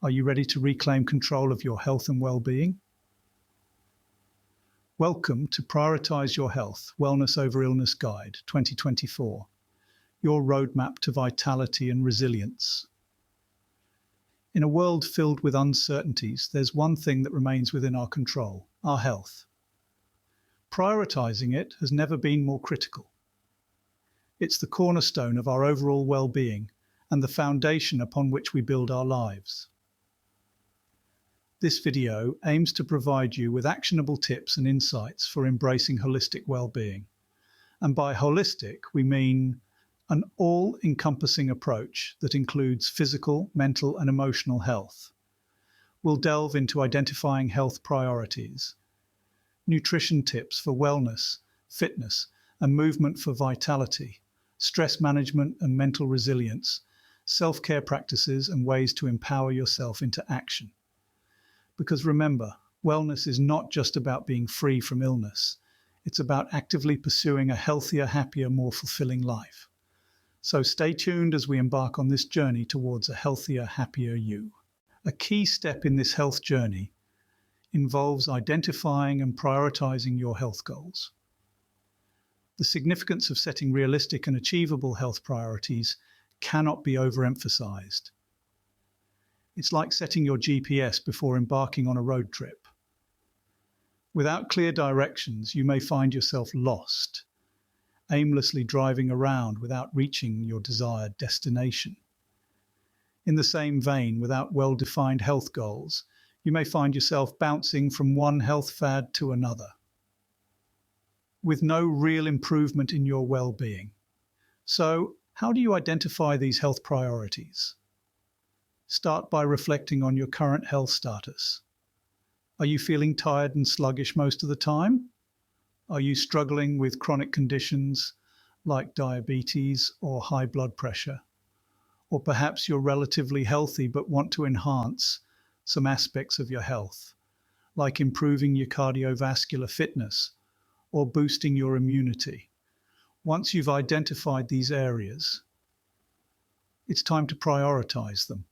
Are you ready to reclaim control of your health and well-being? Welcome to Prioritize Your Health, Wellness Over Illness Guide 2024, your roadmap to vitality and resilience. In a world filled with uncertainties, there's one thing that remains within our control: our health. Prioritizing it has never been more critical. It's the cornerstone of our overall well-being and the foundation upon which we build our lives. This video aims to provide you with actionable tips and insights for embracing holistic well-being. And by holistic, we mean an all-encompassing approach that includes physical, mental, and emotional health. We'll delve into identifying health priorities, nutrition tips for wellness, fitness, and movement for vitality, stress management and mental resilience, self-care practices, and ways to empower yourself into action. Because remember, wellness is not just about being free from illness. It's about actively pursuing a healthier, happier, more fulfilling life. So stay tuned as we embark on this journey towards a healthier, happier you. A key step in this health journey involves identifying and prioritizing your health goals. The significance of setting realistic and achievable health priorities cannot be overemphasized. It's like setting your GPS before embarking on a road trip. Without clear directions, you may find yourself lost, aimlessly driving around without reaching your desired destination. In the same vein, without well-defined health goals, you may find yourself bouncing from one health fad to another, with no real improvement in your well-being. So, how do you identify these health priorities? Start by reflecting on your current health status. Are you feeling tired and sluggish most of the time? Are you struggling with chronic conditions like diabetes or high blood pressure? Or perhaps you're relatively healthy but want to enhance some aspects of your health, like improving your cardiovascular fitness or boosting your immunity. Once you've identified these areas, it's time to prioritize them.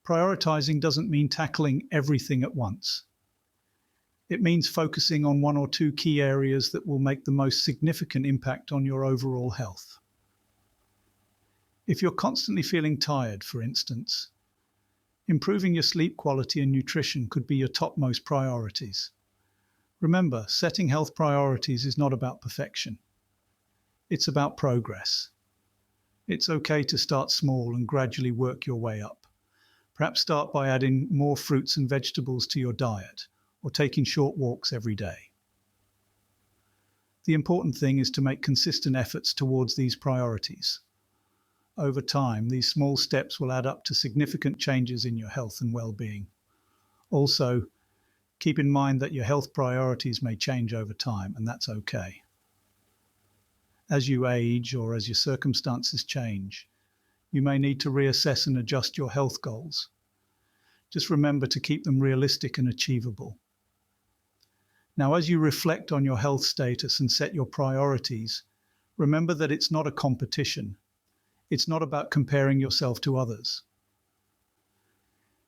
Prioritizing doesn't mean tackling everything at once. It means focusing on one or two key areas that will make the most significant impact on your overall health. If you're constantly feeling tired, for instance, improving your sleep quality and nutrition could be your topmost priorities. Remember, setting health priorities is not about perfection. It's about progress. It's okay to start small and gradually work your way up. Perhaps start by adding more fruits and vegetables to your diet or taking short walks every day. The important thing is to make consistent efforts towards these priorities. Over time, these small steps will add up to significant changes in your health and well-being. Also, keep in mind that your health priorities may change over time, and that's okay. As you age or as your circumstances change, you may need to reassess and adjust your health goals. Just remember to keep them realistic and achievable. Now, as you reflect on your health status and set your priorities, remember that it's not a competition. It's not about comparing yourself to others.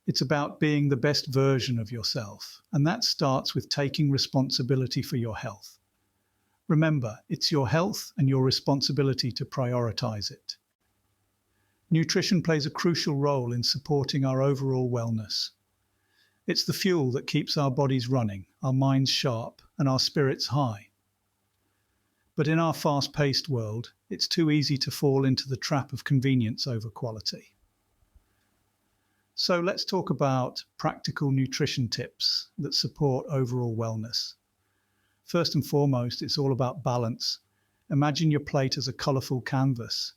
It's about being the best version of yourself, and that starts with taking responsibility for your health. Remember, it's your health and your responsibility to prioritize it. Nutrition plays a crucial role in supporting our overall wellness. It's the fuel that keeps our bodies running, our minds sharp, and our spirits high. But in our fast-paced world, it's too easy to fall into the trap of convenience over quality. So let's talk about practical nutrition tips that support overall wellness. First and foremost, it's all about balance. Imagine your plate as a colourful canvas.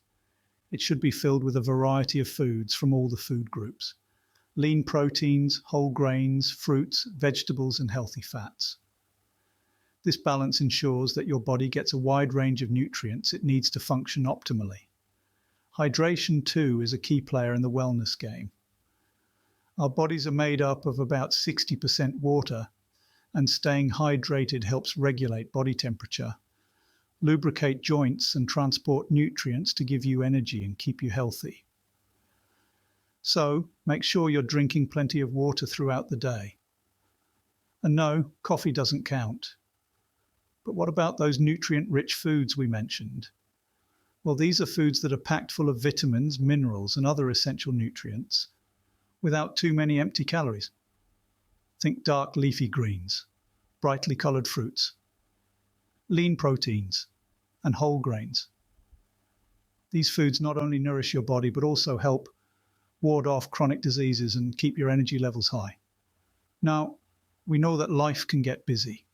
It should be filled with a variety of foods from all the food groups: lean proteins, whole grains, fruits, vegetables, and healthy fats. This balance ensures that your body gets a wide range of nutrients it needs to function optimally. Hydration, too, is a key player in the wellness game. Our bodies are made up of about 60% water, and staying hydrated helps regulate body temperature, lubricate joints, and transport nutrients to give you energy and keep you healthy. So make sure you're drinking plenty of water throughout the day. And no, coffee doesn't count. But what about those nutrient-rich foods we mentioned? Well, these are foods that are packed full of vitamins, minerals, and other essential nutrients without too many empty calories. Think dark leafy greens, brightly coloured fruits, lean proteins, and whole grains. These foods not only nourish your body, but also help ward off chronic diseases and keep your energy levels high. Now, we know that life can get busy,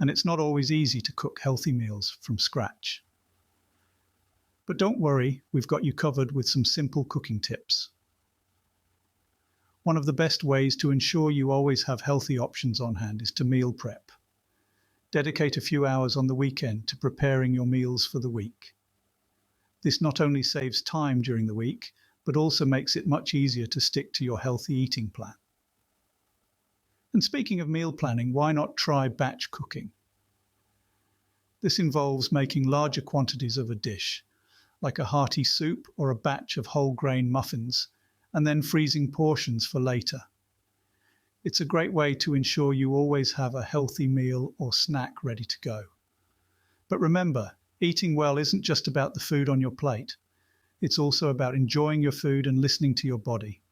and it's not always easy to cook healthy meals from scratch. But don't worry, we've got you covered with some simple cooking tips. One of the best ways to ensure you always have healthy options on hand is to meal prep. Dedicate a few hours on the weekend to preparing your meals for the week. This not only saves time during the week, but also makes it much easier to stick to your healthy eating plan. And speaking of meal planning, why not try batch cooking? This involves making larger quantities of a dish, like a hearty soup or a batch of whole grain muffins, and then freezing portions for later. It's a great way to ensure you always have a healthy meal or snack ready to go. But remember, eating well isn't just about the food on your plate. It's also about enjoying your food and listening to your body.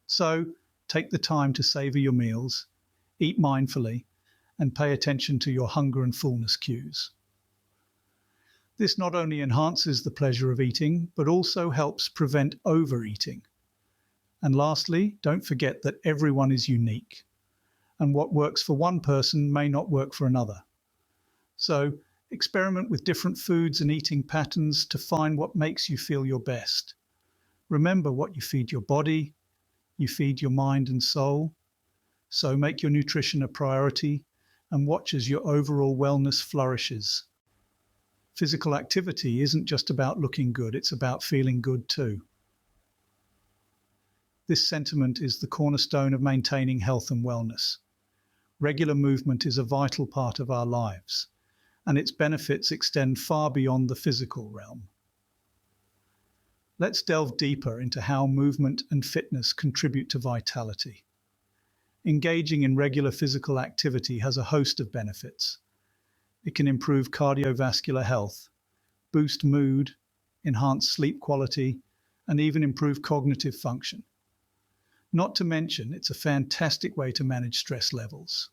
So, take the time to savor your meals, eat mindfully, and pay attention to your hunger and fullness cues. This not only enhances the pleasure of eating, but also helps prevent overeating. And lastly, don't forget that everyone is unique, and what works for one person may not work for another. So, experiment with different foods and eating patterns to find what makes you feel your best. Remember, what you feed your body, you feed your mind and soul. So make your nutrition a priority and watch as your overall wellness flourishes. Physical activity isn't just about looking good, it's about feeling good too. This sentiment is the cornerstone of maintaining health and wellness. Regular movement is a vital part of our lives, and its benefits extend far beyond the physical realm. Let's delve deeper into how movement and fitness contribute to vitality. Engaging in regular physical activity has a host of benefits. It can improve cardiovascular health, boost mood, enhance sleep quality, and even improve cognitive function. Not to mention, it's a fantastic way to manage stress levels.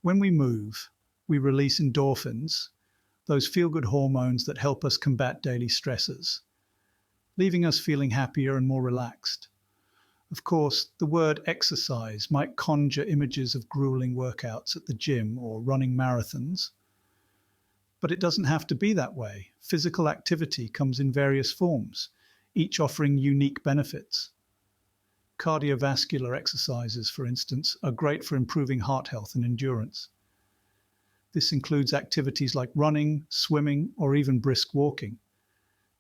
When we move, we release endorphins, those feel-good hormones that help us combat daily stresses, leaving us feeling happier and more relaxed. Of course, the word exercise might conjure images of grueling workouts at the gym or running marathons, but it doesn't have to be that way. Physical activity comes in various forms, each offering unique benefits. Cardiovascular exercises, for instance, are great for improving heart health and endurance. This includes activities like running, swimming, or even brisk walking.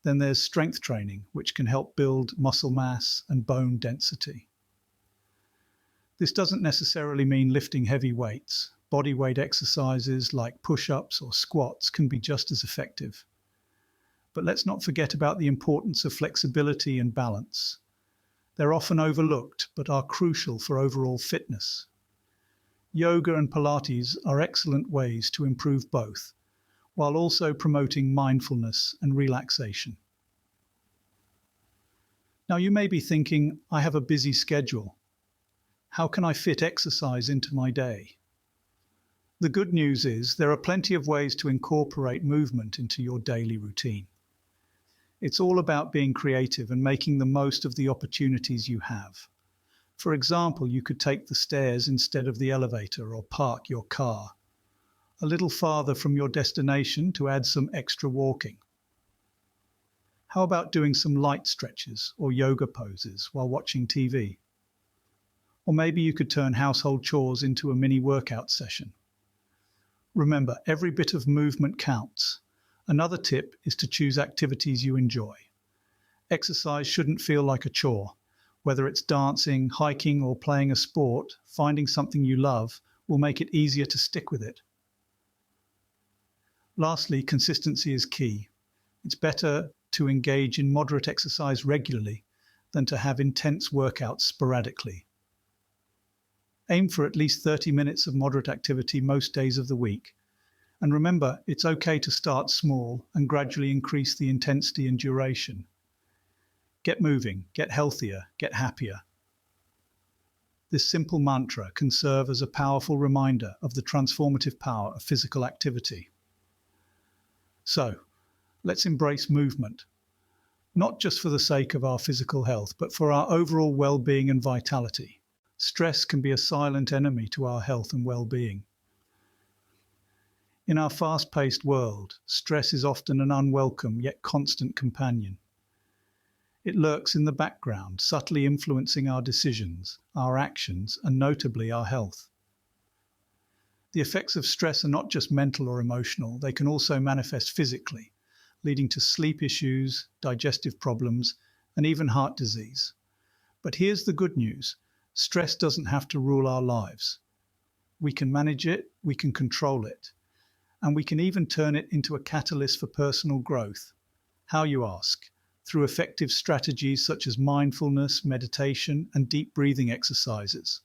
Then there's strength training, which can help build muscle mass and bone density. This doesn't necessarily mean lifting heavy weights. Body weight exercises like push-ups or squats can be just as effective. But let's not forget about the importance of flexibility and balance. They're often overlooked, but are crucial for overall fitness. Yoga and Pilates are excellent ways to improve both, while also promoting mindfulness and relaxation. Now you may be thinking, I have a busy schedule. How can I fit exercise into my day? The good news is there are plenty of ways to incorporate movement into your daily routine. It's all about being creative and making the most of the opportunities you have. For example, you could take the stairs instead of the elevator or park your car a little farther from your destination to add some extra walking. How about doing some light stretches or yoga poses while watching TV? Or maybe you could turn household chores into a mini workout session. Remember, every bit of movement counts. Another tip is to choose activities you enjoy. Exercise shouldn't feel like a chore. Whether it's dancing, hiking, or playing a sport, finding something you love will make it easier to stick with it. Lastly, consistency is key. It's better to engage in moderate exercise regularly than to have intense workouts sporadically. Aim for at least 30 minutes of moderate activity most days of the week. And remember, it's okay to start small and gradually increase the intensity and duration. Get moving, get healthier, get happier. This simple mantra can serve as a powerful reminder of the transformative power of physical activity. So, let's embrace movement, not just for the sake of our physical health, but for our overall well-being and vitality. Stress can be a silent enemy to our health and well-being. In our fast-paced world, stress is often an unwelcome yet constant companion. It lurks in the background, subtly influencing our decisions, our actions, and notably our health. The effects of stress are not just mental or emotional, they can also manifest physically, leading to sleep issues, digestive problems, and even heart disease. But here's the good news: stress doesn't have to rule our lives. We can manage it, we can control it, and we can even turn it into a catalyst for personal growth. How, you ask? Through effective strategies such as mindfulness, meditation, and deep breathing exercises.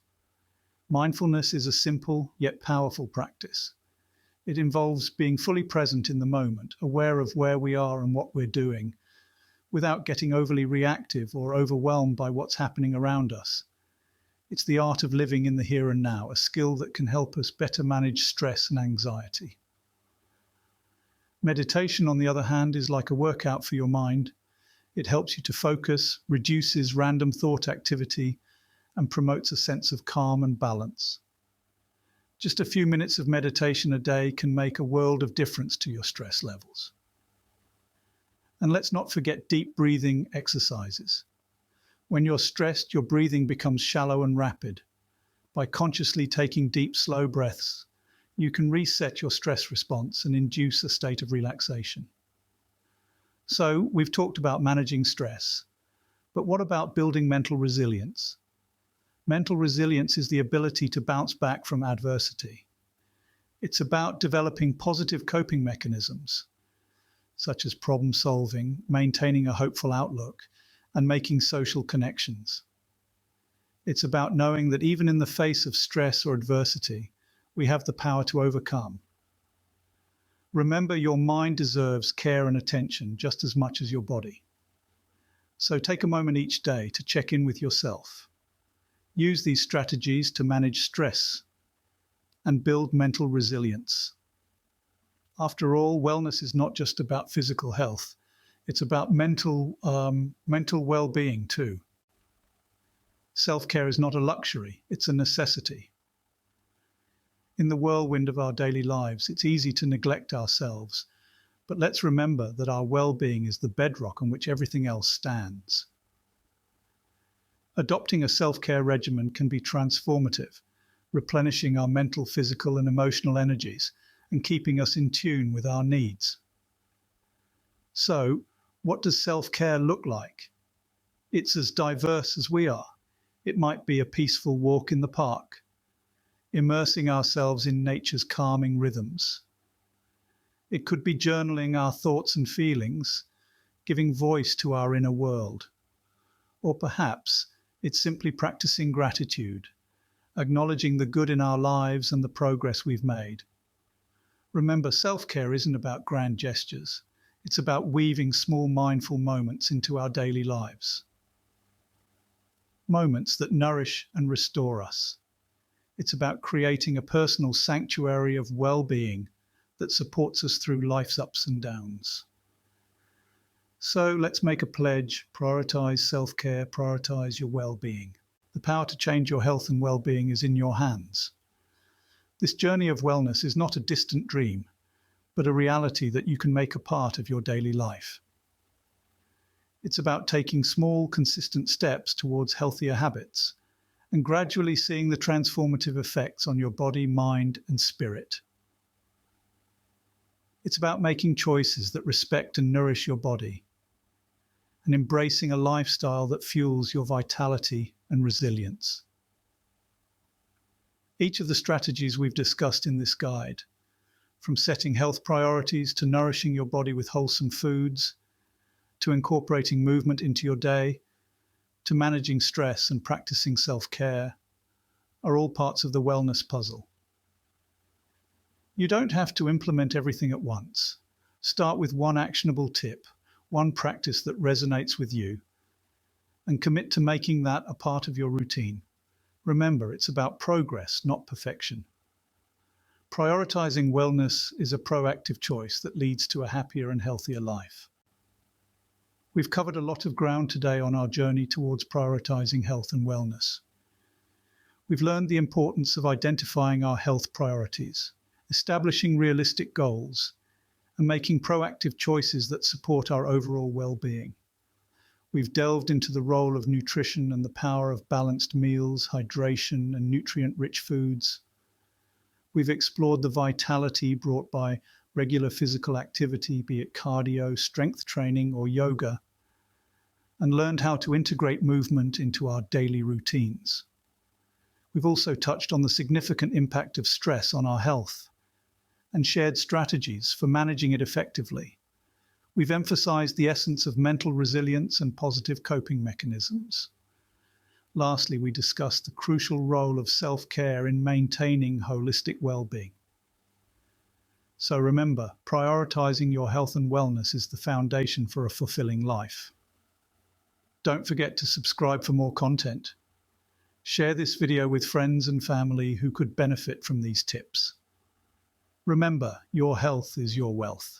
Mindfulness is a simple yet powerful practice. It involves being fully present in the moment, aware of where we are and what we're doing, without getting overly reactive or overwhelmed by what's happening around us. It's the art of living in the here and now, a skill that can help us better manage stress and anxiety. Meditation, on the other hand, is like a workout for your mind. It helps you to focus, reduces random thought activity, and promotes a sense of calm and balance. Just a few minutes of meditation a day can make a world of difference to your stress levels. And let's not forget deep breathing exercises. When you're stressed, your breathing becomes shallow and rapid. By consciously taking deep, slow breaths, you can reset your stress response and induce a state of relaxation. So, we've talked about managing stress, but what about building mental resilience? Mental resilience is the ability to bounce back from adversity. It's about developing positive coping mechanisms, such as problem solving, maintaining a hopeful outlook, and making social connections. It's about knowing that even in the face of stress or adversity, we have the power to overcome. Remember, your mind deserves care and attention just as much as your body. So take a moment each day to check in with yourself. Use these strategies to manage stress and build mental resilience. After all, wellness is not just about physical health. It's about mental well-being too. Self-care is not a luxury, it's a necessity. In the whirlwind of our daily lives, it's easy to neglect ourselves, but let's remember that our well-being is the bedrock on which everything else stands. Adopting a self-care regimen can be transformative, replenishing our mental, physical, and emotional energies and keeping us in tune with our needs. So, what does self-care look like? It's as diverse as we are. It might be a peaceful walk in the park, immersing ourselves in nature's calming rhythms. It could be journaling our thoughts and feelings, giving voice to our inner world. Or perhaps it's simply practicing gratitude, acknowledging the good in our lives and the progress we've made. Remember, self-care isn't about grand gestures. It's about weaving small mindful moments into our daily lives. Moments that nourish and restore us. It's about creating a personal sanctuary of well-being that supports us through life's ups and downs. So let's make a pledge: prioritize self-care, prioritize your well-being. The power to change your health and well-being is in your hands. This journey of wellness is not a distant dream, but a reality that you can make a part of your daily life. It's about taking small, consistent steps towards healthier habits and gradually seeing the transformative effects on your body, mind, and spirit. It's about making choices that respect and nourish your body and embracing a lifestyle that fuels your vitality and resilience. Each of the strategies we've discussed in this guide, from setting health priorities to nourishing your body with wholesome foods, to incorporating movement into your day, to managing stress and practicing self-care are all parts of the wellness puzzle. You don't have to implement everything at once. Start with one actionable tip, one practice that resonates with you, and commit to making that a part of your routine. Remember, it's about progress, not perfection. Prioritizing wellness is a proactive choice that leads to a happier and healthier life. We've covered a lot of ground today on our journey towards prioritizing health and wellness. We've learned the importance of identifying our health priorities, establishing realistic goals, and making proactive choices that support our overall well-being. We've delved into the role of nutrition and the power of balanced meals, hydration, and nutrient-rich foods. We've explored the vitality brought by regular physical activity, be it cardio, strength training, or yoga, and learned how to integrate movement into our daily routines. We've also touched on the significant impact of stress on our health and shared strategies for managing it effectively. We've emphasized the essence of mental resilience and positive coping mechanisms. Lastly, we discussed the crucial role of self-care in maintaining holistic well-being. So remember, prioritizing your health and wellness is the foundation for a fulfilling life. Don't forget to subscribe for more content. Share this video with friends and family who could benefit from these tips. Remember, your health is your wealth.